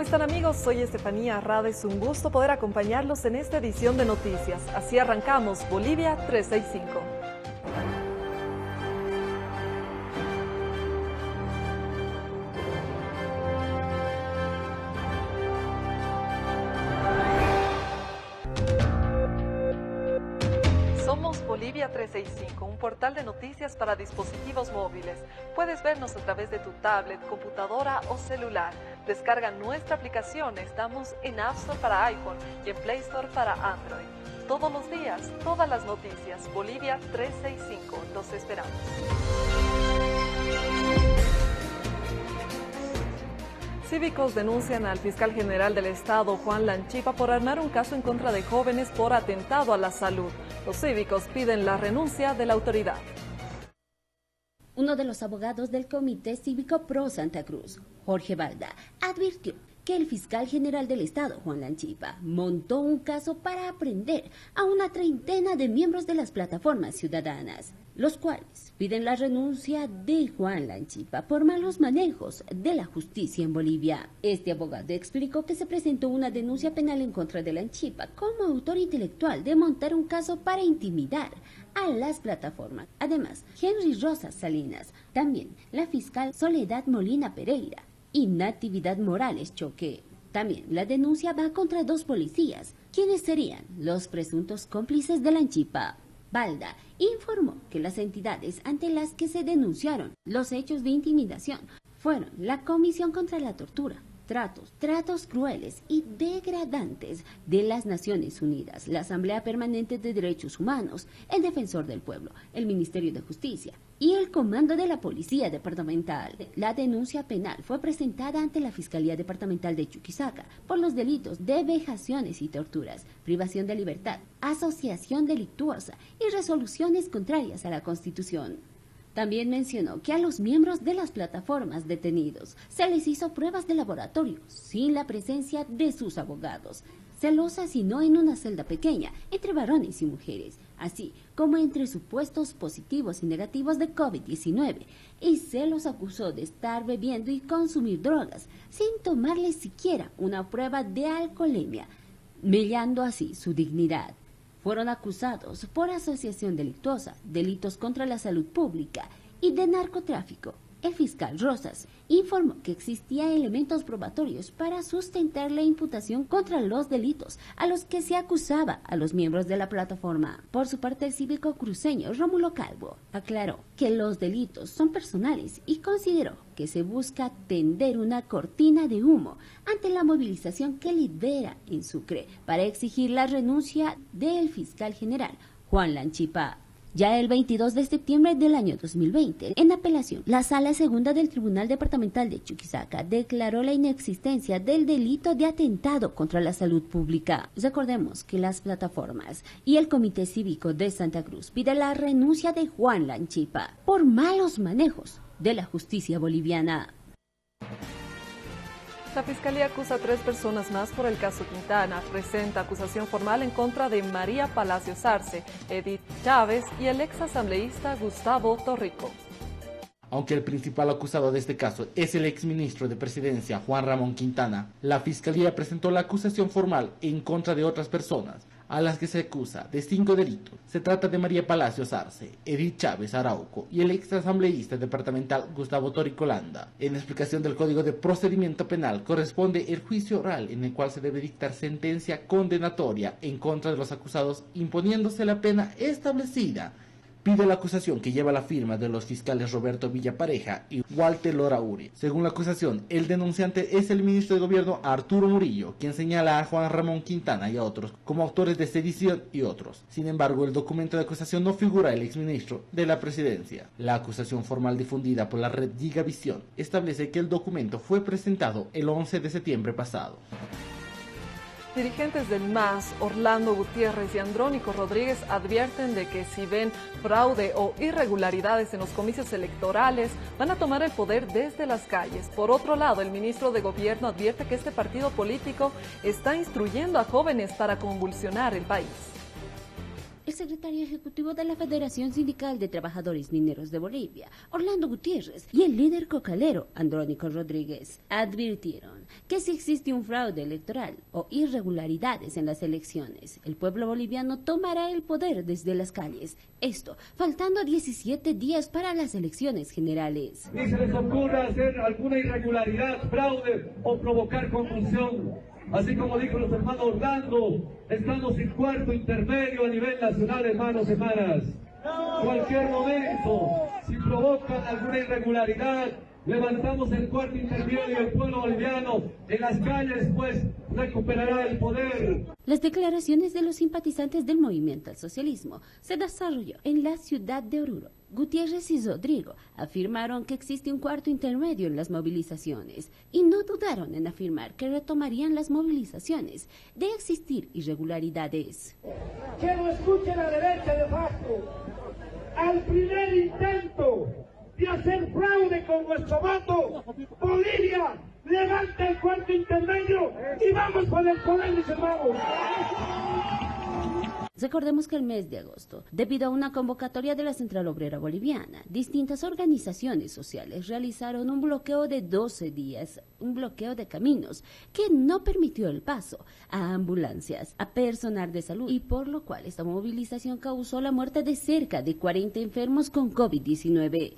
¿Cómo están, amigos? Soy Estefanía Arrada, es un gusto poder acompañarlos en esta edición de noticias. Así arrancamos Bolivia 365. Somos Bolivia 365, un portal de noticias para dispositivos móviles. Puedes vernos a través de tu tablet, computadora o celular. Descarga nuestra aplicación, estamos en App Store para iPhone y en Play Store para Android. Todos los días, todas las noticias, Bolivia 365, los esperamos. Cívicos denuncian al fiscal general del Estado, Juan Lanchipa, por armar un caso en contra de jóvenes por atentado a la salud. Los cívicos piden la renuncia de la autoridad. Uno de los abogados del Comité Cívico Pro Santa Cruz, Jorge Balda, advirtió que el fiscal general del Estado, Juan Lanchipa, montó un caso para aprender a una treintena de miembros de las plataformas ciudadanas, los cuales piden la renuncia de Juan Lanchipa por malos manejos de la justicia en Bolivia. Este abogado explicó que se presentó una denuncia penal en contra de Lanchipa como autor intelectual de montar un caso para intimidar a las plataformas. Además, Henry Rosas Salinas, también la fiscal Soledad Molina Pereira y Natividad Morales Choque. También la denuncia va contra dos policías, quienes serían los presuntos cómplices de Lanchipa. Balda informó que las entidades ante las que se denunciaron los hechos de intimidación fueron la Comisión contra la Tortura, Tratos crueles y degradantes de las Naciones Unidas, la Asamblea Permanente de Derechos Humanos, el Defensor del Pueblo, el Ministerio de Justicia y el Comando de la Policía Departamental. La denuncia penal fue presentada ante la Fiscalía Departamental de Chuquisaca por los delitos de vejaciones y torturas, privación de libertad, asociación delictuosa y resoluciones contrarias a la Constitución. También mencionó que a los miembros de las plataformas detenidos se les hizo pruebas de laboratorio sin la presencia de sus abogados. Se los asignó en una celda pequeña entre varones y mujeres, así como entre supuestos positivos y negativos de COVID-19, y se los acusó de estar bebiendo y consumir drogas sin tomarles siquiera una prueba de alcoholemia, mellando así su dignidad. Fueron acusados por asociación delictuosa, delitos contra la salud pública y de narcotráfico. El fiscal Rosas informó que existían elementos probatorios para sustentar la imputación contra los delitos a los que se acusaba a los miembros de la plataforma. Por su parte, el cívico cruceño Rómulo Calvo aclaró que los delitos son personales y consideró que se busca tender una cortina de humo ante la movilización que lidera en Sucre para exigir la renuncia del fiscal general Juan Lanchipa. Ya el 22 de septiembre del año 2020, en apelación, la Sala Segunda del Tribunal Departamental de Chuquisaca declaró la inexistencia del delito de atentado contra la salud pública. Recordemos que las plataformas y el Comité Cívico de Santa Cruz piden la renuncia de Juan Lanchipa por malos manejos de la justicia boliviana. La Fiscalía acusa a 3 personas más por el caso Quintana. Presenta acusación formal en contra de María Palacios Arce, Edith Chávez y el ex asambleísta Gustavo Torrico. Aunque el principal acusado de este caso es el exministro de Presidencia Juan Ramón Quintana, la Fiscalía presentó la acusación formal en contra de otras personas, a las que se acusa de 5 delitos. Se trata de María Palacios Arce, Edith Chávez Arauco y el ex asambleísta departamental Gustavo Torrico Landa. En explicación del Código de Procedimiento Penal corresponde el juicio oral en el cual se debe dictar sentencia condenatoria en contra de los acusados, imponiéndose la pena establecida. Pide la acusación, que lleva la firma de los fiscales Roberto Villapareja y Walter Lorauri. Según la acusación, el denunciante es el ministro de Gobierno Arturo Murillo, quien señala a Juan Ramón Quintana y a otros como autores de sedición y otros. Sin embargo, el documento de acusación no figura el exministro de la Presidencia. La acusación formal difundida por la red Gigavisión establece que el documento fue presentado el 11 de septiembre pasado. Dirigentes del MAS, Orlando Gutiérrez y Andrónico Rodríguez, advierten de que si ven fraude o irregularidades en los comicios electorales, van a tomar el poder desde las calles. Por otro lado, el ministro de Gobierno advierte que este partido político está instruyendo a jóvenes para convulsionar el país. El secretario ejecutivo de la Federación Sindical de Trabajadores Mineros de Bolivia, Orlando Gutiérrez, y el líder cocalero, Andrónico Rodríguez, advirtieron que si existe un fraude electoral o irregularidades en las elecciones, el pueblo boliviano tomará el poder desde las calles. Esto, faltando 17 días para las elecciones generales. Ni se les ocurra hacer alguna irregularidad, fraude o provocar confusión. Así como dijo los hermanos Orlando, estamos en cuarto intermedio a nivel nacional, hermanos y hermanas. Cualquier momento, si provocan alguna irregularidad, levantamos el cuarto intermedio y el pueblo boliviano en las calles, pues, recuperará el poder. Las declaraciones de los simpatizantes del movimiento al socialismo se desarrolló en la ciudad de Oruro. Gutiérrez y Rodrigo afirmaron que existe un cuarto intermedio en las movilizaciones y no dudaron en afirmar que retomarían las movilizaciones de existir irregularidades. Que no escuche la derecha de facto. Al primer intento de hacer fraude con nuestro voto, Bolivia levanta el cuarto intermedio y vamos con el poder, mis hermanos. Recordemos que el mes de agosto, debido a una convocatoria de la Central Obrera Boliviana, distintas organizaciones sociales realizaron un bloqueo de 12 días, un bloqueo de caminos, que no permitió el paso a ambulancias, a personal de salud, y por lo cual esta movilización causó la muerte de cerca de 40 enfermos con COVID-19.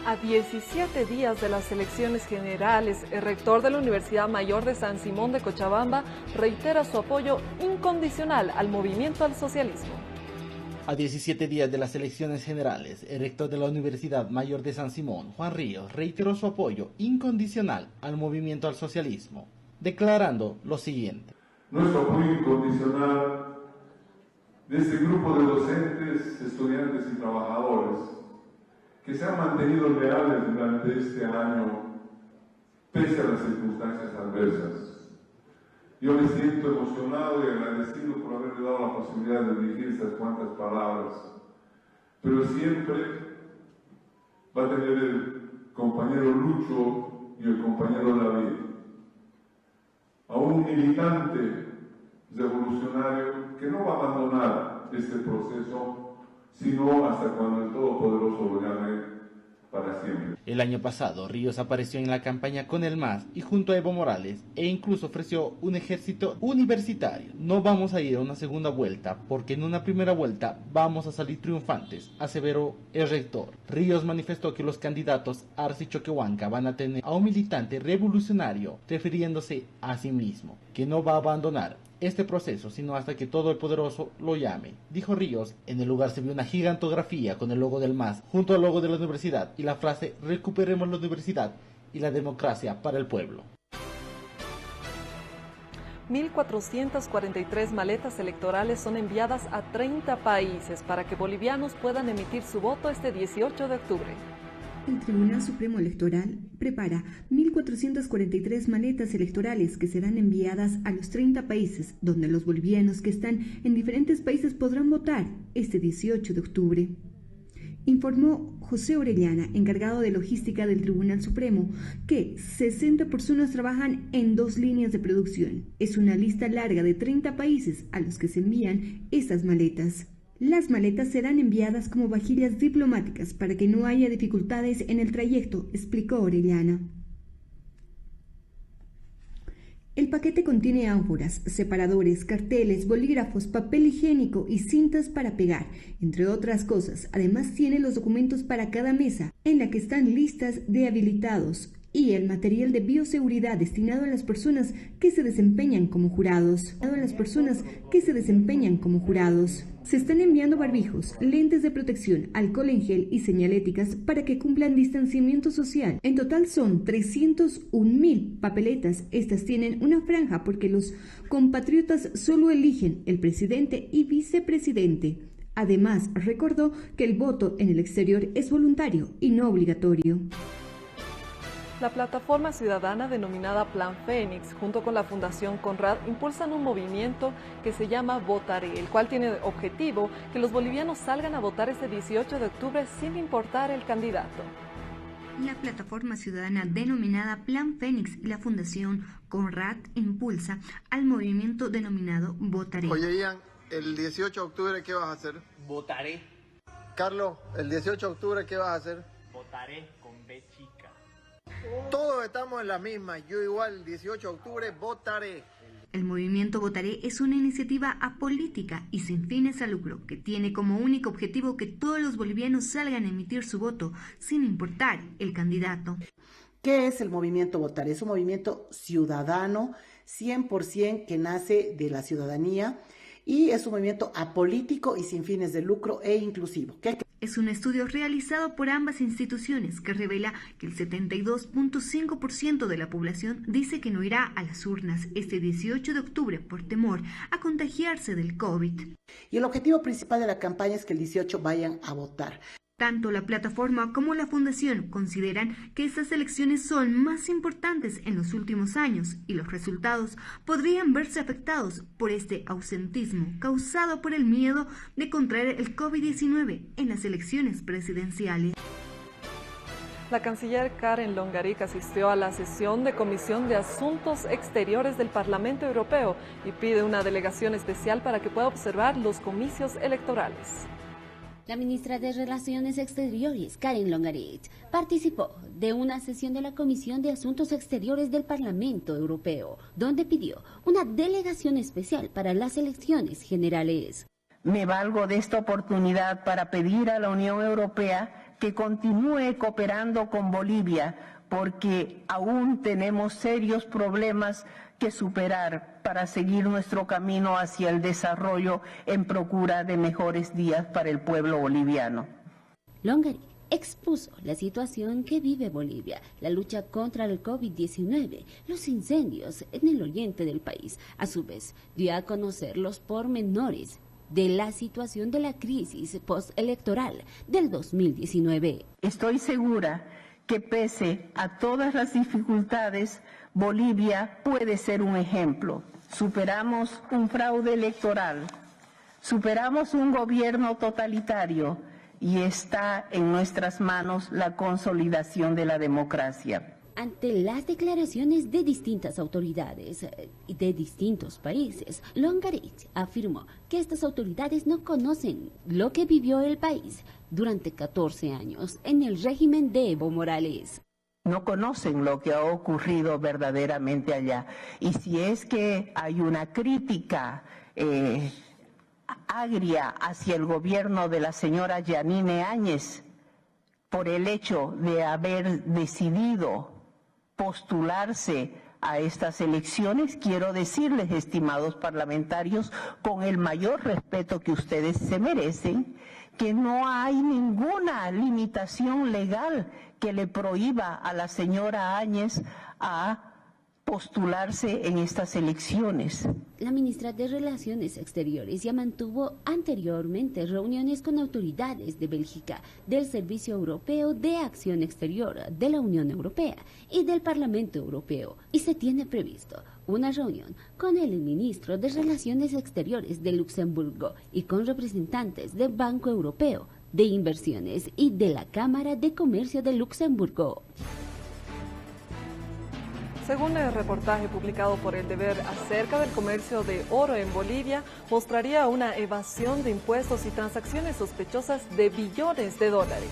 A 17 días de las elecciones generales, el rector de la Universidad Mayor de San Simón de Cochabamba reitera su apoyo incondicional al movimiento al socialismo. A 17 días de las elecciones generales, el rector de la Universidad Mayor de San Simón, Juan Ríos, reiteró su apoyo incondicional al movimiento al socialismo, declarando lo siguiente. Nuestro apoyo incondicional de este grupo de docentes, estudiantes y trabajadores que se han mantenido leales durante este año, pese a las circunstancias adversas. Yo me siento emocionado y agradecido por haberle dado la posibilidad de dirigir estas cuantas palabras, pero siempre va a tener el compañero Lucho y el compañero David, a un militante revolucionario que no va a abandonar este proceso sino hasta cuando el Todopoderoso lo llame para siempre. El año pasado, Ríos apareció en la campaña con el MAS y junto a Evo Morales e incluso ofreció un ejército universitario. No vamos a ir a una segunda vuelta porque en una primera vuelta vamos a salir triunfantes, aseveró el rector. Ríos manifestó que los candidatos Arce y Choquehuanca van a tener a un militante revolucionario, refiriéndose a sí mismo, que no va a abandonar este proceso, sino hasta que todo el poderoso lo llame, dijo Ríos. En el lugar se vio una gigantografía con el logo del MAS, junto al logo de la universidad y la frase "Recuperemos la universidad y la democracia para el pueblo". 1.443 maletas electorales son enviadas a 30 países para que bolivianos puedan emitir su voto este 18 de octubre. El Tribunal Supremo Electoral prepara 1.443 maletas electorales que serán enviadas a los 30 países, donde los bolivianos que están en diferentes países podrán votar este 18 de octubre. Informó José Orellana, encargado de logística del Tribunal Supremo, que 60 personas trabajan en 2 líneas de producción. Es una lista larga de 30 países a los que se envían estas maletas. Las maletas serán enviadas como vajillas diplomáticas para que no haya dificultades en el trayecto, explicó Orellana. El paquete contiene ánforas, separadores, carteles, bolígrafos, papel higiénico y cintas para pegar, entre otras cosas. Además tiene los documentos para cada mesa, en la que están listas de habilitados, y el material de bioseguridad destinado a las personas que se desempeñan como jurados. Se están enviando barbijos, lentes de protección, alcohol en gel y señaléticas para que cumplan distanciamiento social. En total son 301.000 papeletas. Estas tienen una franja porque los compatriotas solo eligen el presidente y vicepresidente. Además, recordó que el voto en el exterior es voluntario y no obligatorio. La plataforma ciudadana denominada Plan Fénix, junto con la Fundación Conrad, impulsan un movimiento que se llama Votaré, el cual tiene objetivo que los bolivianos salgan a votar este 18 de octubre sin importar el candidato. La plataforma ciudadana denominada Plan Fénix y la Fundación Conrad impulsa al movimiento denominado Votaré. El 18 de octubre, ¿qué vas a hacer? Votaré. Carlos, el 18 de octubre, ¿qué vas a hacer? Votaré con B chica. Todos estamos en la misma. Yo igual, el 18 de octubre, votaré. El movimiento Votaré es una iniciativa apolítica y sin fines a lucro que tiene como único objetivo que todos los bolivianos salgan a emitir su voto, sin importar el candidato. ¿Qué es el movimiento Votaré? Es un movimiento ciudadano, 100% que nace de la ciudadanía y es un movimiento apolítico y sin fines de lucro e inclusivo. Es un estudio realizado por ambas instituciones que revela que el 72.5% de la población dice que no irá a las urnas este 18 de octubre por temor a contagiarse del COVID. Y el objetivo principal de la campaña es que el 18 vayan a votar. Tanto la plataforma como la fundación consideran que estas elecciones son más importantes en los últimos años y los resultados podrían verse afectados por este ausentismo causado por el miedo de contraer el COVID-19 en las elecciones presidenciales. La canciller Karin Longarik asistió a la sesión de Comisión de Asuntos Exteriores del Parlamento Europeo y pide una delegación especial para que pueda observar los comicios electorales. La ministra de Relaciones Exteriores, Karin Longarik, participó de una sesión de la Comisión de Asuntos Exteriores del Parlamento Europeo, donde pidió una delegación especial para las elecciones generales. Me valgo de esta oportunidad para pedir a la Unión Europea que continúe cooperando con Bolivia, porque aún tenemos serios problemas que superar para seguir nuestro camino hacia el desarrollo en procura de mejores días para el pueblo boliviano. Longarik expuso la situación que vive Bolivia, la lucha contra el COVID-19, los incendios en el oriente del país. A su vez, dio a conocer los pormenores de la situación de la crisis postelectoral del 2019. Estoy segura que pese a todas las dificultades, Bolivia puede ser un ejemplo. Superamos un fraude electoral, superamos un gobierno totalitario y está en nuestras manos la consolidación de la democracia. Ante las declaraciones de distintas autoridades de distintos países, Longarik afirmó que estas autoridades no conocen lo que vivió el país durante 14 años en el régimen de Evo Morales. No conocen lo que ha ocurrido verdaderamente allá. Y si es que hay una crítica agria hacia el gobierno de la señora Yanine Áñez por el hecho de haber decidido postularse a estas elecciones, quiero decirles, estimados parlamentarios, con el mayor respeto que ustedes se merecen, que no hay ninguna limitación legal que le prohíba a la señora Áñez a postularse en estas elecciones. La ministra de Relaciones Exteriores ya mantuvo anteriormente reuniones con autoridades de Bélgica, del Servicio Europeo de Acción Exterior de la Unión Europea y del Parlamento Europeo, y se tiene previsto una reunión con el ministro de Relaciones Exteriores de Luxemburgo y con representantes del Banco Europeo de Inversiones y de la Cámara de Comercio de Luxemburgo. Según el reportaje publicado por El Deber acerca del comercio de oro en Bolivia, mostraría una evasión de impuestos y transacciones sospechosas de billones de dólares.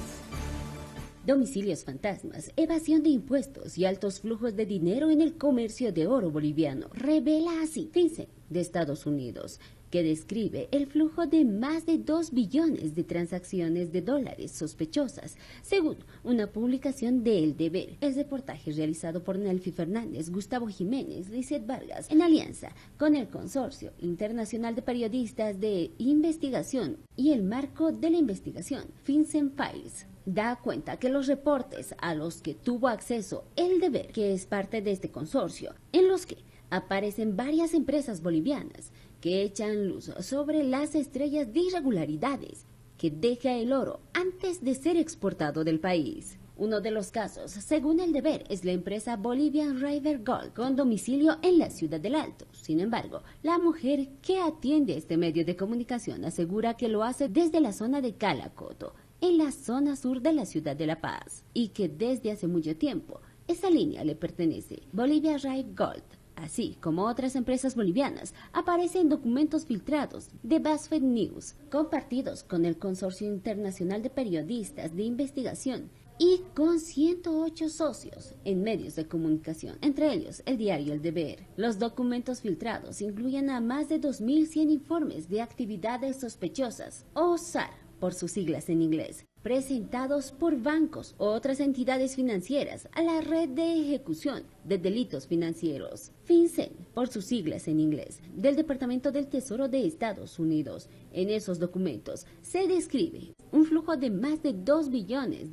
Domicilios fantasmas, evasión de impuestos y altos flujos de dinero en el comercio de oro boliviano, revela así, dice, de Estados Unidos, que describe el flujo de más de 2 billones de transacciones de dólares sospechosas, según una publicación de El Deber. El reportaje realizado por Nelfi Fernández, Gustavo Jiménez, Lizeth Vargas, en alianza con el Consorcio Internacional de Periodistas de Investigación y el Marco de la Investigación, FinCEN Files, da cuenta que los reportes a los que tuvo acceso El Deber, que es parte de este consorcio, en los que aparecen varias empresas bolivianas que echan luz sobre las estrellas de irregularidades que deja el oro antes de ser exportado del país. Uno de los casos, según El Deber, es la empresa Bolivian River Gold, con domicilio en la Ciudad del Alto. Sin embargo, la mujer que atiende este medio de comunicación asegura que lo hace desde la zona de Calacoto, en la zona sur de la ciudad de La Paz, y que desde hace mucho tiempo esa línea le pertenece. Bolivia River Gold así como otras empresas bolivianas, aparece en documentos filtrados de BuzzFeed News, compartidos con el Consorcio Internacional de Periodistas de Investigación y con 108 socios en medios de comunicación, entre ellos el diario El Deber. Los documentos filtrados incluyen a más de 2.100 informes de actividades sospechosas, o SAR, por sus siglas en inglés, presentados por bancos u otras entidades financieras a la red de ejecución de delitos financieros, FinCEN, por sus siglas en inglés, del Departamento del Tesoro de Estados Unidos. En esos documentos se describe un flujo de más de $2 billones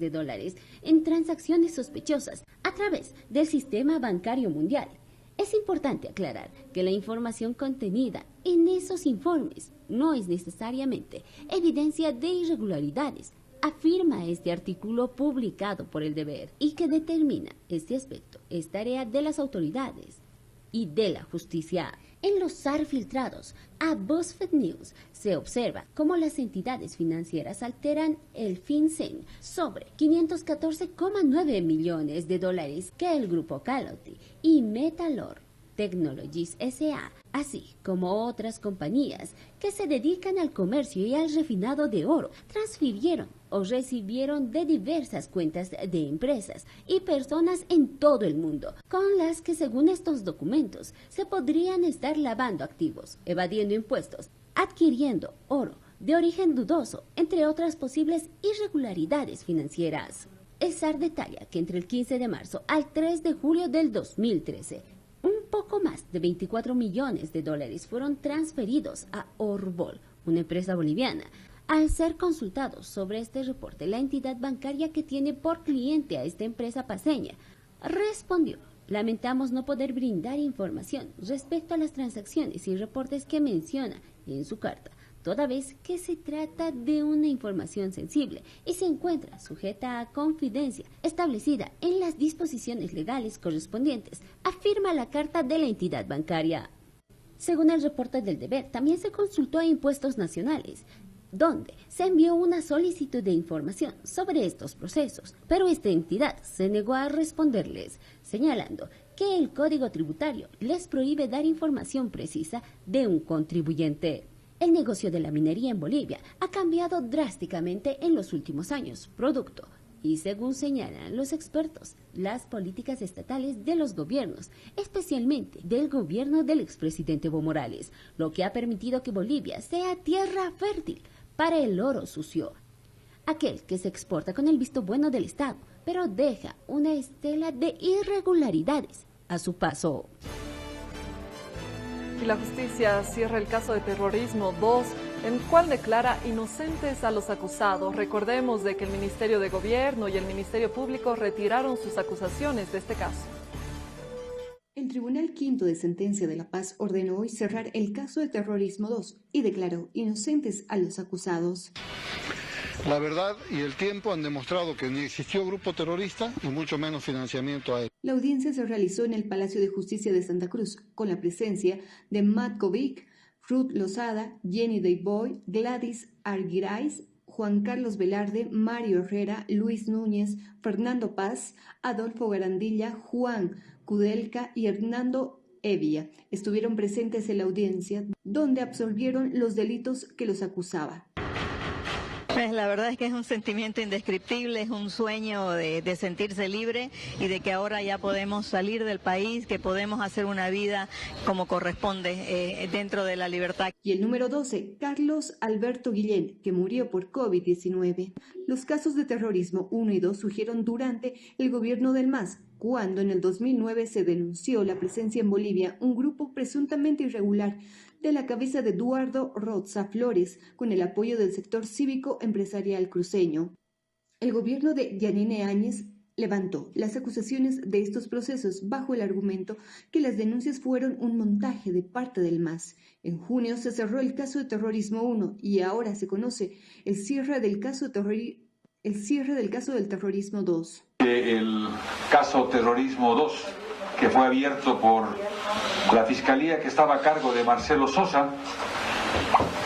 en transacciones sospechosas a través del sistema bancario mundial. Es importante aclarar que la información contenida en esos informes no es necesariamente evidencia de irregularidades, afirma este artículo publicado por El Deber, y que determina este aspecto es tarea de las autoridades y de la justicia. En los SAR filtrados a BuzzFeed News se observa cómo las entidades financieras alteran el FinCEN sobre $514,9 millones que el grupo Calotti y Metalor Technologies S.A., así como otras compañías que se dedican al comercio y al refinado de oro, transfirieron o recibieron de diversas cuentas de empresas y personas en todo el mundo, con las que, según estos documentos, se podrían estar lavando activos, evadiendo impuestos, adquiriendo oro de origen dudoso, entre otras posibles irregularidades financieras. El SAR detalla que entre el 15 de marzo al 3 de julio del 2013, un poco más de $24 millones fueron transferidos a Orbol, una empresa boliviana. Al ser consultados sobre este reporte, la entidad bancaria que tiene por cliente a esta empresa paceña respondió: lamentamos no poder brindar información respecto a las transacciones y reportes que menciona en su carta, toda vez que se trata de una información sensible y se encuentra sujeta a confidencia establecida en las disposiciones legales correspondientes, afirma la carta de la entidad bancaria. Según el reporte del Deber, también se consultó a Impuestos Nacionales, donde se envió una solicitud de información sobre estos procesos, pero esta entidad se negó a responderles, señalando que el Código Tributario les prohíbe dar información precisa de un contribuyente. El negocio de la minería en Bolivia ha cambiado drásticamente en los últimos años, producto, y según señalan los expertos, las políticas estatales de los gobiernos, especialmente del gobierno del expresidente Evo Morales, lo que ha permitido que Bolivia sea tierra fértil para el oro sucio, aquel que se exporta con el visto bueno del Estado, pero deja una estela de irregularidades a su paso. Y la justicia cierra el caso de terrorismo 2, en el cual declara inocentes a los acusados. Recordemos de que el Ministerio de Gobierno y el Ministerio Público retiraron sus acusaciones de este caso. El Tribunal Quinto de Sentencia de La Paz ordenó hoy cerrar el caso de terrorismo 2 y declaró inocentes a los acusados. La verdad y el tiempo han demostrado que ni existió grupo terrorista y mucho menos financiamiento a él. La audiencia se realizó en el Palacio de Justicia de Santa Cruz, con la presencia de Matt Kovic, Ruth Lozada, Jenny Dayboy, Gladys Arguirais, Juan Carlos Velarde, Mario Herrera, Luis Núñez, Fernando Paz, Adolfo Garandilla, Juan Kudelka y Hernando Evia. Estuvieron presentes en la audiencia, donde absolvieron los delitos que los acusaba. Pues la verdad es que es un sentimiento indescriptible, es un sueño de sentirse libre y de que ahora ya podemos salir del país, que podemos hacer una vida como corresponde dentro de la libertad. Y el número 12, Carlos Alberto Guillén, que murió por COVID-19. Los casos de terrorismo 1 y 2 surgieron durante el gobierno del MAS, cuando en el 2009 se denunció la presencia en Bolivia un grupo presuntamente irregular de la cabeza de Eduardo Roza Flores, con el apoyo del sector cívico-empresarial cruceño. El gobierno de Yanine Áñez levantó las acusaciones de estos procesos bajo el argumento que las denuncias fueron un montaje de parte del MAS. En junio se cerró el caso de terrorismo 1 y ahora se conoce el cierre del caso del terrorismo 2. El caso terrorismo 2, que fue abierto por la fiscalía que estaba a cargo de Marcelo Sosa,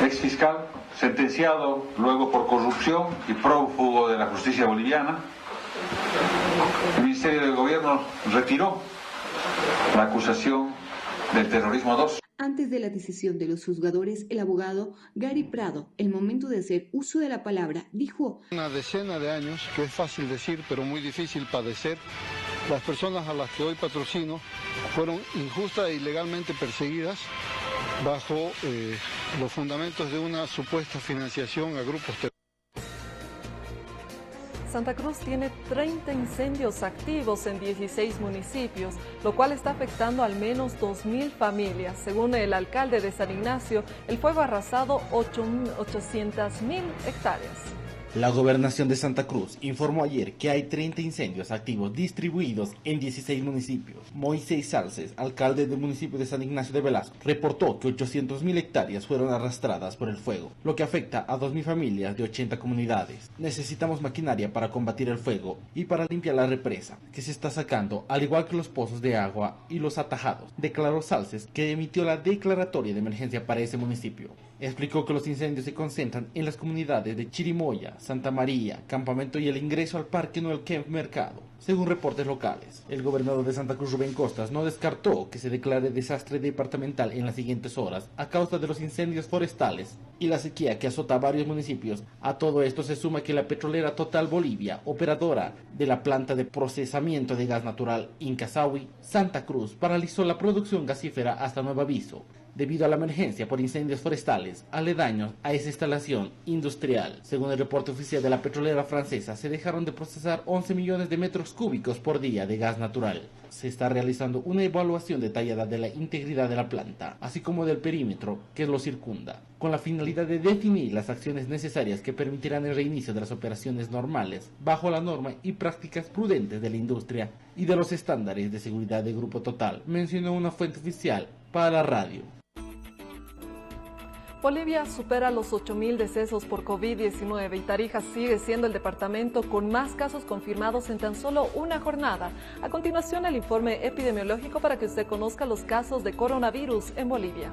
ex fiscal, sentenciado luego por corrupción y prófugo de la justicia boliviana. El Ministerio del Gobierno retiró la acusación del terrorismo 2. Antes de la decisión de los juzgadores, el abogado Gary Prado, el momento de hacer uso de la palabra, dijo: Una decena de años, que es fácil decir, pero muy difícil padecer, las personas a las que hoy patrocino fueron injusta e ilegalmente perseguidas bajo los fundamentos de una supuesta financiación a grupos terroristas. Santa Cruz tiene 30 incendios activos en 16 municipios, lo cual está afectando al menos 2.000 familias. Según el alcalde de San Ignacio, el fuego ha arrasado 800.000 hectáreas. La Gobernación de Santa Cruz informó ayer que hay 30 incendios activos distribuidos en 16 municipios. Moisés Salces, alcalde del municipio de San Ignacio de Velasco, reportó que 800.000 hectáreas fueron arrastradas por el fuego, lo que afecta a 2.000 familias de 80 comunidades. Necesitamos maquinaria para combatir el fuego y para limpiar la represa, que se está sacando, al igual que los pozos de agua y los atajados, declaró Salces, que emitió la declaratoria de emergencia para ese municipio. Explicó que los incendios se concentran en las comunidades de Chirimoya, Santa María, Campamento y el ingreso al Parque Noel Kemp Mercado. Según reportes locales, el gobernador de Santa Cruz, Rubén Costas, no descartó que se declare desastre departamental en las siguientes horas a causa de los incendios forestales y la sequía que azota a varios municipios. A todo esto se suma que la petrolera Total Bolivia, operadora de la planta de procesamiento de gas natural Incasaui, Santa Cruz, paralizó la producción gasífera hasta nuevo aviso, debido a la emergencia por incendios forestales aledaños a esa instalación industrial. Según el reporte oficial de la petrolera francesa, se dejaron de procesar 11 millones de metros cúbicos por día de gas natural. Se está realizando una evaluación detallada de la integridad de la planta, así como del perímetro que lo circunda, con la finalidad de definir las acciones necesarias que permitirán el reinicio de las operaciones normales, bajo la norma y prácticas prudentes de la industria y de los estándares de seguridad de Grupo Total, mencionó una fuente oficial para la radio. Bolivia supera los 8.000 decesos por COVID-19 y Tarija sigue siendo el departamento con más casos confirmados en tan solo una jornada. A continuación, el informe epidemiológico para que usted conozca los casos de coronavirus en Bolivia.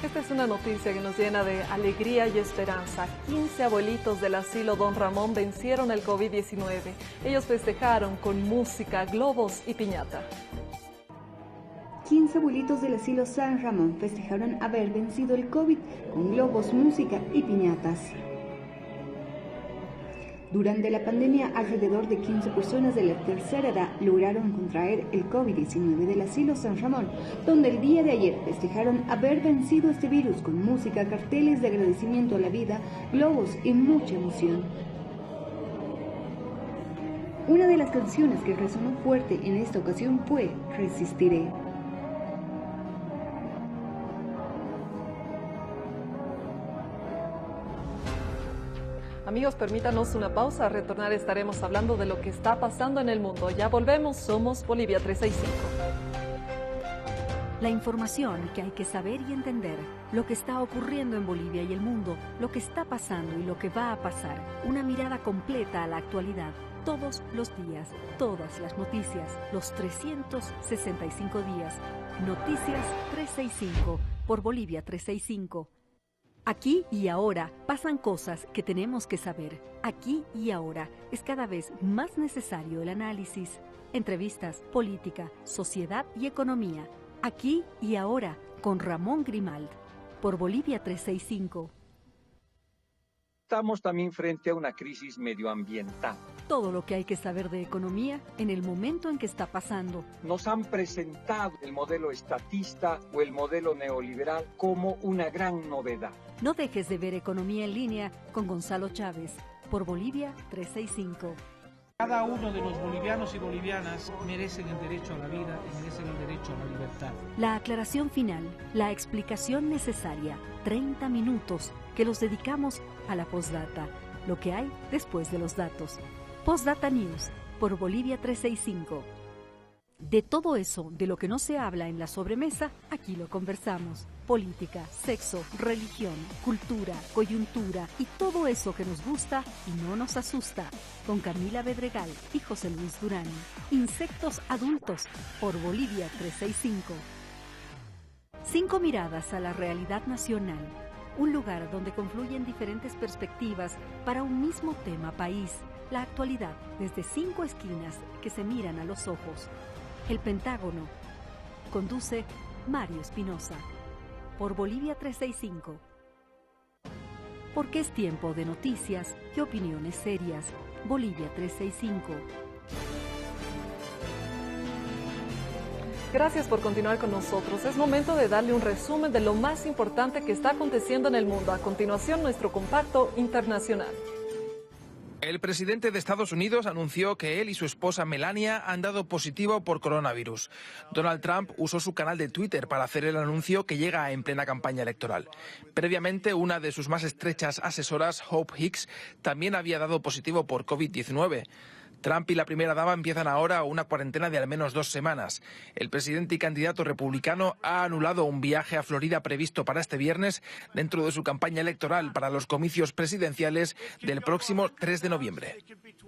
Esta es una noticia que nos llena de alegría y esperanza. 15 abuelitos del asilo Don Ramón vencieron el COVID-19. Ellos festejaron con música, globos y piñata. 15 abuelitos del asilo San Ramón festejaron haber vencido el COVID con globos, música y piñatas. Durante la pandemia, alrededor de 15 personas de la tercera edad lograron contraer el COVID-19 del asilo San Ramón, donde el día de ayer festejaron haber vencido este virus con música, carteles de agradecimiento a la vida, globos y mucha emoción. Una de las canciones que resonó fuerte en esta ocasión fue Resistiré. Amigos, permítanos una pausa. Al retornar estaremos hablando de lo que está pasando en el mundo. Ya volvemos, somos Bolivia 365. La información que hay que saber y entender, lo que está ocurriendo en Bolivia y el mundo, lo que está pasando y lo que va a pasar. Una mirada completa a la actualidad, todos los días, todas las noticias, los 365 días. Noticias 365 por Bolivia 365. Aquí y ahora pasan cosas que tenemos que saber. Aquí y ahora es cada vez más necesario el análisis. Entrevistas, política, sociedad y economía. Aquí y ahora con Ramón Grimald por Bolivia 365. Estamos también frente a una crisis medioambiental. Todo lo que hay que saber de economía en el momento en que está pasando. Nos han presentado el modelo estatista o el modelo neoliberal como una gran novedad. No dejes de ver Economía en Línea con Gonzalo Chávez por Bolivia 365. Cada uno de los bolivianos y bolivianas merecen el derecho a la vida y merecen el derecho a la libertad. La aclaración final, la explicación necesaria, 30 minutos que los dedicamos a la postdata, lo que hay después de los datos. Postdata News, por Bolivia 365. De todo eso, de lo que no se habla en la sobremesa, aquí lo conversamos. Política, sexo, religión, cultura, coyuntura y todo eso que nos gusta y no nos asusta. Con Camila Bedregal y José Luis Durán. Insectos adultos, por Bolivia 365. 5 miradas a la realidad nacional. Un lugar donde confluyen diferentes perspectivas para un mismo tema país. La actualidad desde 5 esquinas que se miran a los ojos. El Pentágono. Conduce Mario Espinosa. Por Bolivia 365. Porque es tiempo de noticias y opiniones serias. Bolivia 365. Gracias por continuar con nosotros. Es momento de darle un resumen de lo más importante que está aconteciendo en el mundo. A continuación, nuestro compacto internacional. El presidente de Estados Unidos anunció que él y su esposa Melania han dado positivo por coronavirus. Donald Trump usó su canal de Twitter para hacer el anuncio que llega en plena campaña electoral. Previamente, una de sus más estrechas asesoras, Hope Hicks, también había dado positivo por COVID-19. Trump y la primera dama empiezan ahora una cuarentena de al menos 2 semanas. El presidente y candidato republicano ha anulado un viaje a Florida previsto para este viernes dentro de su campaña electoral para los comicios presidenciales del próximo 3 de noviembre.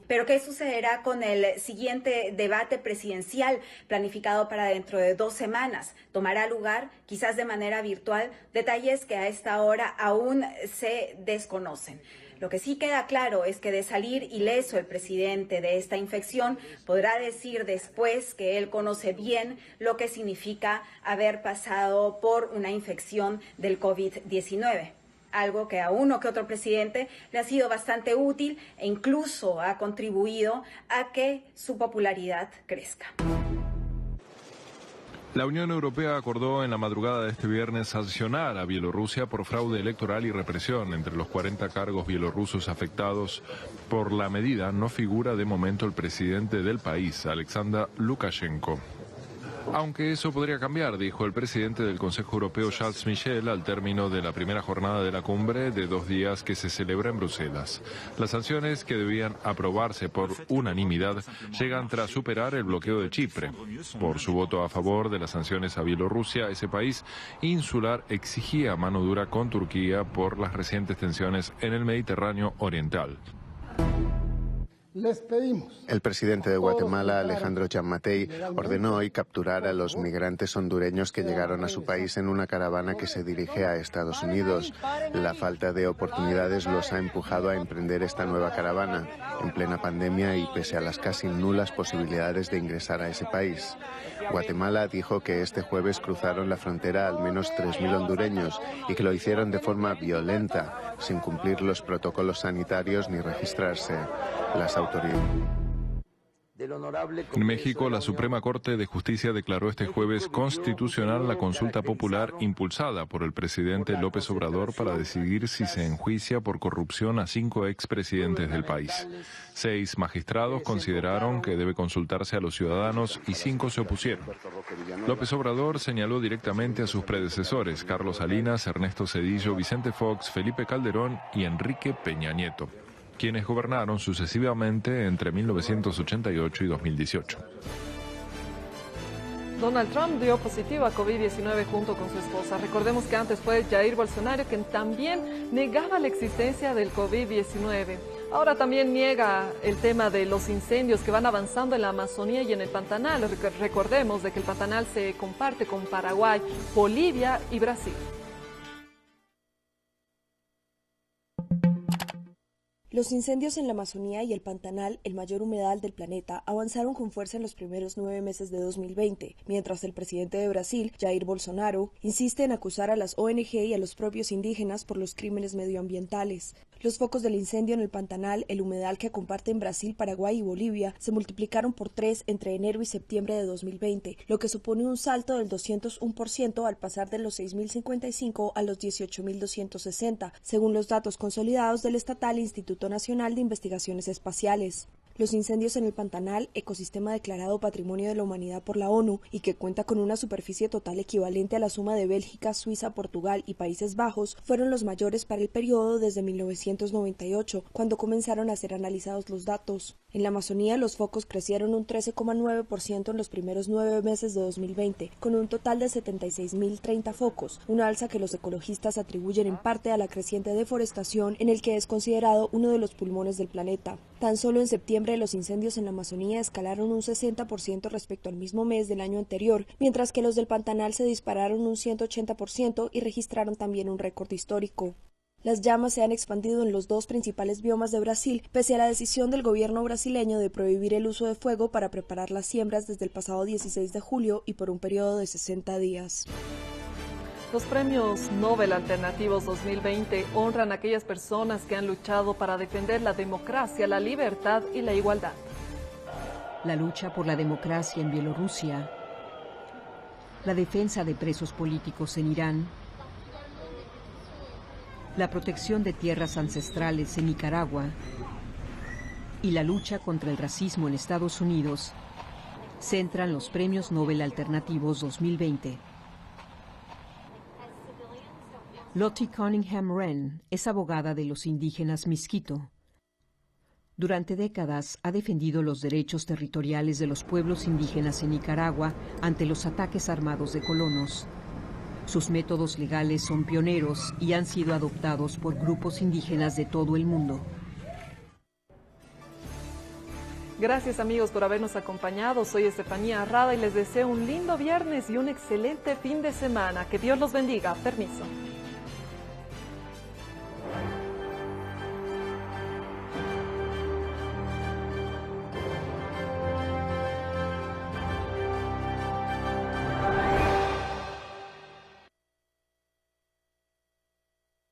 ¿Pero qué sucederá con el siguiente debate presidencial planificado para dentro de 2 semanas? ¿Tomará lugar, quizás de manera virtual? Detalles que a esta hora aún se desconocen. Lo que sí queda claro es que de salir ileso el presidente de esta infección, podrá decir después que él conoce bien lo que significa haber pasado por una infección del COVID-19. Algo que a uno que otro presidente le ha sido bastante útil e incluso ha contribuido a que su popularidad crezca. La Unión Europea acordó en la madrugada de este viernes sancionar a Bielorrusia por fraude electoral y represión. Entre los 40 cargos bielorrusos afectados por la medida no figura de momento el presidente del país, Alexander Lukashenko. Aunque eso podría cambiar, dijo el presidente del Consejo Europeo, Charles Michel, al término de la primera jornada de la cumbre de 2 días que se celebra en Bruselas. Las sanciones, que debían aprobarse por unanimidad, llegan tras superar el bloqueo de Chipre. Por su voto a favor de las sanciones a Bielorrusia, ese país insular exigía mano dura con Turquía por las recientes tensiones en el Mediterráneo oriental. Les pedimos. El presidente de Guatemala, Alejandro Giammattei, ordenó hoy capturar a los migrantes hondureños que llegaron a su país en una caravana que se dirige a Estados Unidos. La falta de oportunidades los ha empujado a emprender esta nueva caravana, en plena pandemia y pese a las casi nulas posibilidades de ingresar a ese país. Guatemala dijo que este jueves cruzaron la frontera al menos 3.000 hondureños y que lo hicieron de forma violenta, sin cumplir los protocolos sanitarios ni registrarse. Las autoridades. En México, la Suprema Corte de Justicia declaró este jueves constitucional la consulta popular impulsada por el presidente López Obrador para decidir si se enjuicia por corrupción a 5 expresidentes del país. 6 magistrados consideraron que debe consultarse a los ciudadanos y 5 se opusieron. López Obrador señaló directamente a sus predecesores, Carlos Salinas, Ernesto Zedillo, Vicente Fox, Felipe Calderón y Enrique Peña Nieto, quienes gobernaron sucesivamente entre 1988 y 2018. Donald Trump dio positivo a COVID-19 junto con su esposa. Recordemos que antes fue Jair Bolsonaro quien también negaba la existencia del COVID-19. Ahora también niega el tema de los incendios que van avanzando en la Amazonía y en el Pantanal. Recordemos de que el Pantanal se comparte con Paraguay, Bolivia y Brasil. Los incendios en la Amazonía y el Pantanal, el mayor humedal del planeta, avanzaron con fuerza en los primeros 9 meses de 2020, mientras el presidente de Brasil, Jair Bolsonaro, insiste en acusar a las ONG y a los propios indígenas por los crímenes medioambientales. Los focos del incendio en el Pantanal, el humedal que comparten Brasil, Paraguay y Bolivia, se multiplicaron por 3 entre enero y septiembre de 2020, lo que supone un salto del 201% al pasar de los 6.055 a los 18.260, según los datos consolidados del estatal Instituto Nacional de Investigaciones Espaciales. Los incendios en el Pantanal, ecosistema declarado Patrimonio de la Humanidad por la ONU y que cuenta con una superficie total equivalente a la suma de Bélgica, Suiza, Portugal y Países Bajos, fueron los mayores para el periodo desde 1998, cuando comenzaron a ser analizados los datos. En la Amazonía, los focos crecieron un 13,9% en los primeros 9 meses de 2020, con un total de 76.030 focos, una alza que los ecologistas atribuyen en parte a la creciente deforestación en el que es considerado uno de los pulmones del planeta. Tan solo en septiembre los incendios en la Amazonía escalaron un 60% respecto al mismo mes del año anterior, mientras que los del Pantanal se dispararon un 180% y registraron también un récord histórico. Las llamas se han expandido en los 2 principales biomas de Brasil, pese a la decisión del gobierno brasileño de prohibir el uso de fuego para preparar las siembras desde el pasado 16 de julio y por un periodo de 60 días. Los premios Nobel Alternativos 2020 honran a aquellas personas que han luchado para defender la democracia, la libertad y la igualdad. La lucha por la democracia en Bielorrusia, la defensa de presos políticos en Irán, la protección de tierras ancestrales en Nicaragua y la lucha contra el racismo en Estados Unidos centran los premios Nobel Alternativos 2020. Lottie Cunningham Wren es abogada de los indígenas Miskito. Durante décadas ha defendido los derechos territoriales de los pueblos indígenas en Nicaragua ante los ataques armados de colonos. Sus métodos legales son pioneros y han sido adoptados por grupos indígenas de todo el mundo. Gracias amigos por habernos acompañado. Soy Estefanía Arrada y les deseo un lindo viernes y un excelente fin de semana. Que Dios los bendiga. Permiso.